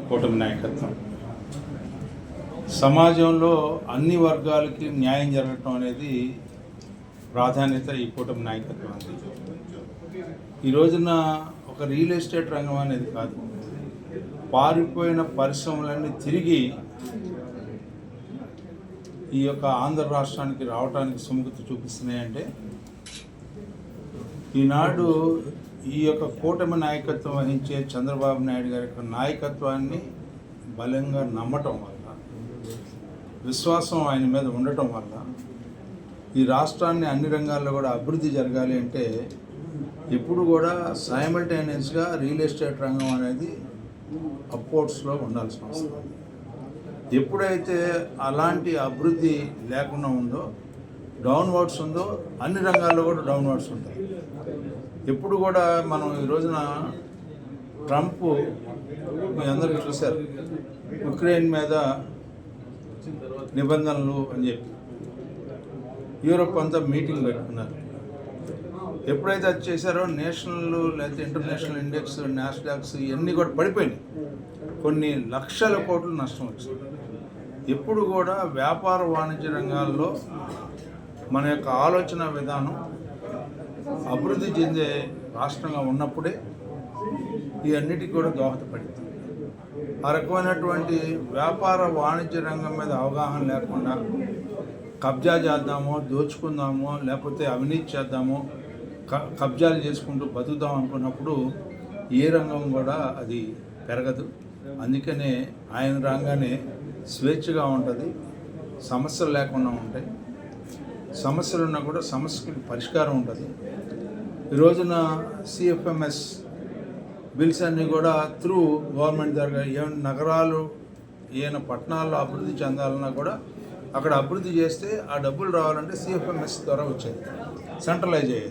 కూటమి నాయకత్వం సమాజంలో అన్ని వర్గాలకి న్యాయం జరగటం అనేది ప్రాధాన్యత ఈ కూటమి నాయకత్వం అంది. ఈ రోజున ఒక రియల్ ఎస్టేట్ రంగం అనేది కాదు, పారిపోయిన పరిశ్రమలన్నీ తిరిగి ఈ యొక్క ఆంధ్ర రాష్ట్రానికి రావడానికి సుముఖత చూపిస్తున్నాయంటే ఈనాడు ఈ యొక్క కూటమి నాయకత్వం వహించే చంద్రబాబు నాయుడు గారి యొక్క నాయకత్వాన్ని బలంగా నమ్మటం వల్ల, విశ్వాసం ఆయన మీద ఉండటం వల్ల ఈ రాష్ట్రాన్ని అన్ని రంగాల్లో కూడా అభివృద్ధి జరగాలి అంటే ఇప్పుడు కూడా సైమల్టేనియస్గా రియల్ ఎస్టేట్ రంగం అనేది అప్పోర్ట్స్లో ఉండాల్సిన అవసరం ఉంది. ఎప్పుడైతే అలాంటి అభివృద్ధి లేకుండా ఉందో, డౌన్వర్డ్స్ ఉందో, అన్ని రంగాల్లో కూడా డౌన్వర్డ్స్ ఉంటాయి. ఎప్పుడు కూడా మనం ఈ రోజున ట్రంప్ మీ అందరికీ చూశారు, ఉక్రెయిన్ మీద నిబంధనలు అని చెప్పి యూరోప్ అంతా మీటింగ్ పెట్టుకున్నారు. ఎప్పుడైతే అది చేశారో నేషనల్ లేకపోతే ఇంటర్నేషనల్ ఇండెక్స్, నాస్డాక్స్ ఇవన్నీ కూడా పడిపోయినాయి. కొన్ని లక్షల కోట్లు నష్టం వచ్చింది. ఎప్పుడు కూడా వ్యాపార వాణిజ్య రంగాల్లో మన యొక్క ఆలోచన విధానం అభివృద్ధి చెందే రాష్ట్రంగా ఉన్నప్పుడే ఈ అన్నిటికీ కూడా దోహదపడింది. ఆ రకమైనటువంటి వ్యాపార వాణిజ్య రంగం మీద అవగాహన లేకుండా కబ్జా చేద్దామో, దోచుకుందామో, లేకపోతే అవినీతి చేద్దామో, కబ్జాలు చేసుకుంటూ బతుకుదాం అనుకున్నప్పుడు ఏ రంగం కూడా అది పెరగదు. అందుకనే ఆయన రాగానే స్వేచ్ఛగా ఉంటుంది, సమస్యలు లేకుండా ఉంటాయి. సమస్యలు ఉన్నా కూడా సమస్యకి పరిష్కారం ఉంటుంది. ఈ రోజున సిఎఫ్ఎంఎస్ బిల్స్ అన్నీ కూడా త్రూ గవర్నమెంట్ ద్వారా ఏమైనా నగరాలు ఏమైనా పట్టణాల్లో అభివృద్ధి చెందాలన్నా కూడా అక్కడ అభివృద్ధి చేస్తే ఆ డబ్బులు రావాలంటే సిఎఫ్ఎంఎస్ ద్వారా వచ్చేది, సెంట్రలైజ్ అయ్యేది.